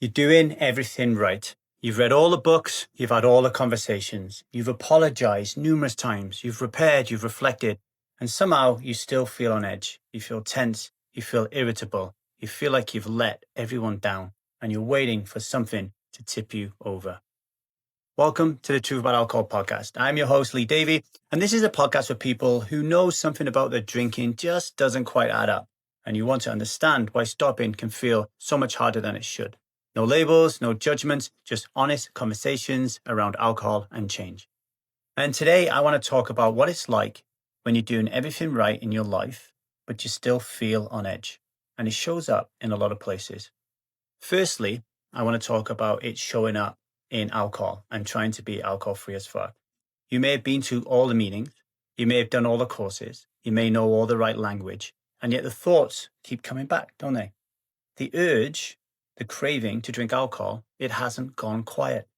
You're doing everything right. You've read all the books, you've had all the conversations, you've apologized numerous times, you've repaired, you've reflected, and somehow you still feel on edge. You feel tense, you feel irritable, you feel like you've let everyone down, and you're waiting for something to tip you over. Welcome to the Truth About Alcohol podcast. I'm your host, Lee Davy, and this is a podcast for people who know something about their drinking just doesn't quite add up, and you want to understand why stopping can feel so much harder than it should. No labels, no judgments, just honest conversations around alcohol and change. And today I want to talk about what it's like when you're doing everything right in your life, but you still feel on edge. And it shows up in a lot of places. Firstly, I want to talk about it showing up in alcohol and trying to be alcohol free as fuck. You may have been to all the meetings, you may have done all the courses, you may know all the right language, and yet the thoughts keep coming back, don't they? The urge, the craving to drink alcohol, it hasn't gone quiet.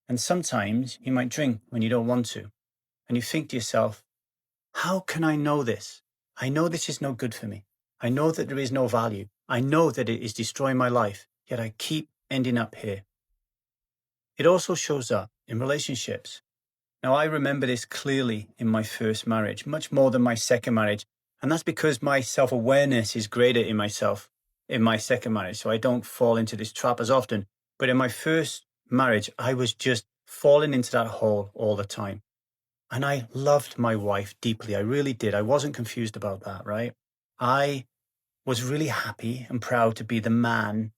And sometimes you might drink when you don't want to. And you think to yourself, how can I know this? I know this is no good for me. I know that there is no value. I know that it is destroying my life, yet I keep ending up here. It also shows up in relationships. Now, I remember this clearly in my first marriage, much more than my second marriage. And that's because my self-awareness is greater in myself in my second marriage, so I don't fall into this trap as often. But in my first marriage, I was just falling into that hole all the time. And I loved my wife deeply. I really did. I wasn't confused about that, right? I was really happy and proud to be the man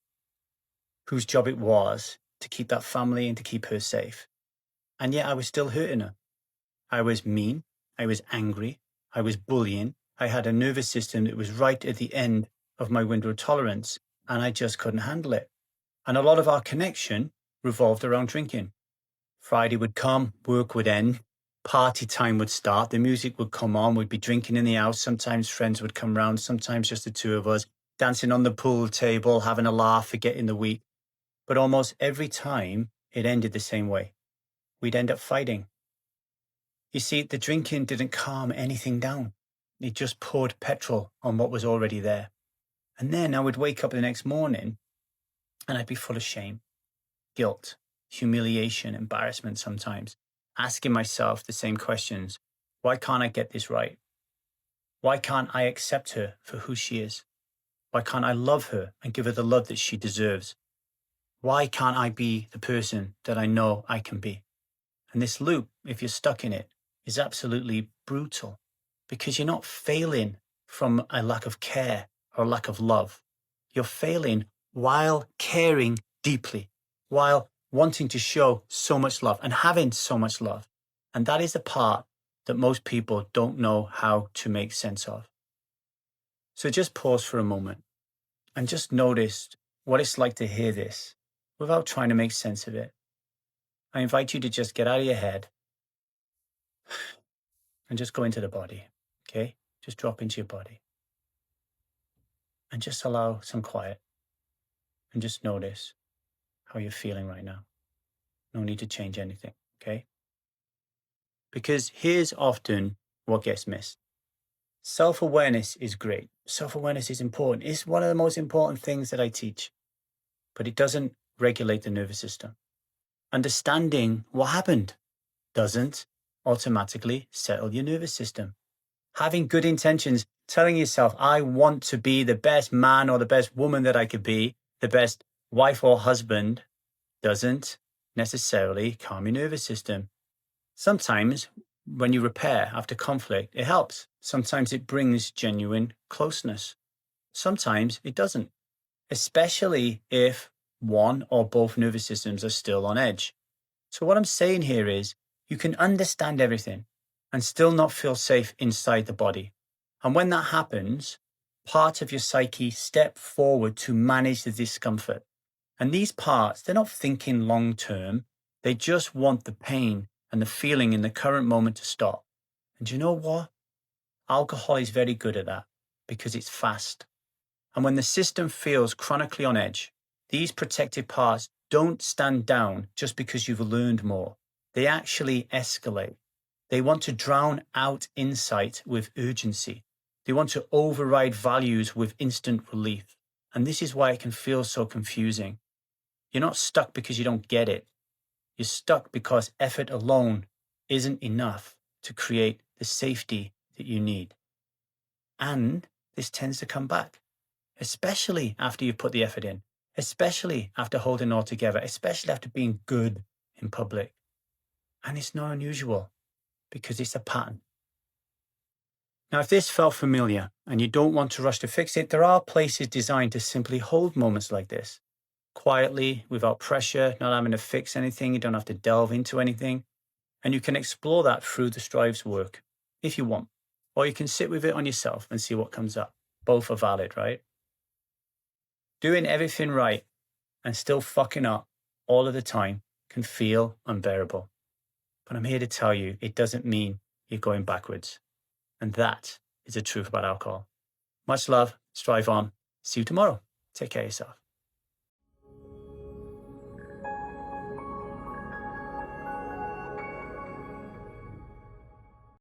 whose job it was to keep that family and to keep her safe. And yet I was still hurting her. I was mean. I was angry. I was bullying. I had a nervous system that was right at the end of my window of tolerance, and I just couldn't handle it. And a lot of our connection revolved around drinking. Friday would come, work would end, party time would start, the music would come on, we'd be drinking in the house, sometimes friends would come round, sometimes just the two of us, dancing on the pool table, having a laugh, forgetting the week. But almost every time it ended the same way. We'd end up fighting. You see, the drinking didn't calm anything down. It just poured petrol on what was already there. And then I would wake up the next morning and I'd be full of shame, guilt, humiliation, embarrassment sometimes, asking myself the same questions. Why can't I get this right? Why can't I accept her for who she is? Why can't I love her and give her the love that she deserves? Why can't I be the person that I know I can be? And this loop, if you're stuck in it, is absolutely brutal because you're not failing from a lack of care or lack of love. You're failing while caring deeply, while wanting to show so much love and having so much love. And that is the part that most people don't know how to make sense of. So just pause for a moment and just notice what it's like to hear this without trying to make sense of it. I invite you to just get out of your head and just go into the body, okay? Just drop into your body. And just allow some quiet. And just notice how you're feeling right now. No need to change anything, okay? Because here's often what gets missed. Self-awareness is great. Self-awareness is important. It's one of the most important things that I teach. But it doesn't regulate the nervous system. Understanding what happened doesn't automatically settle your nervous system. Having good intentions, telling yourself, I want to be the best man or the best woman that I could be, the best wife or husband, doesn't necessarily calm your nervous system. Sometimes when you repair after conflict, it helps. Sometimes it brings genuine closeness. Sometimes it doesn't, especially if one or both nervous systems are still on edge. So what I'm saying here is you can understand everything and still not feel safe inside the body. And when that happens, parts of your psyche step forward to manage the discomfort. And these parts, they're not thinking long term. They just want the pain and the feeling in the current moment to stop. And you know what? Alcohol is very good at that because it's fast. And when the system feels chronically on edge, these protective parts don't stand down just because you've learned more. They actually escalate. They want to drown out insight with urgency. They want to override values with instant relief. And this is why it can feel so confusing. You're not stuck because you don't get it. You're stuck because effort alone isn't enough to create the safety that you need. And this tends to come back, especially after you've put the effort in, especially after holding it all together, especially after being good in public. And it's not unusual because it's a pattern. Now, if this felt familiar and you don't want to rush to fix it, there are places designed to simply hold moments like this, quietly, without pressure, not having to fix anything. You don't have to delve into anything. And you can explore that through the Strive's work if you want, or you can sit with it on yourself and see what comes up. Both are valid, right? Doing everything right and still fucking up all of the time can feel unbearable. But I'm here to tell you, it doesn't mean you're going backwards. And that is the truth about alcohol. Much love. Strive on. See you tomorrow. Take care of yourself.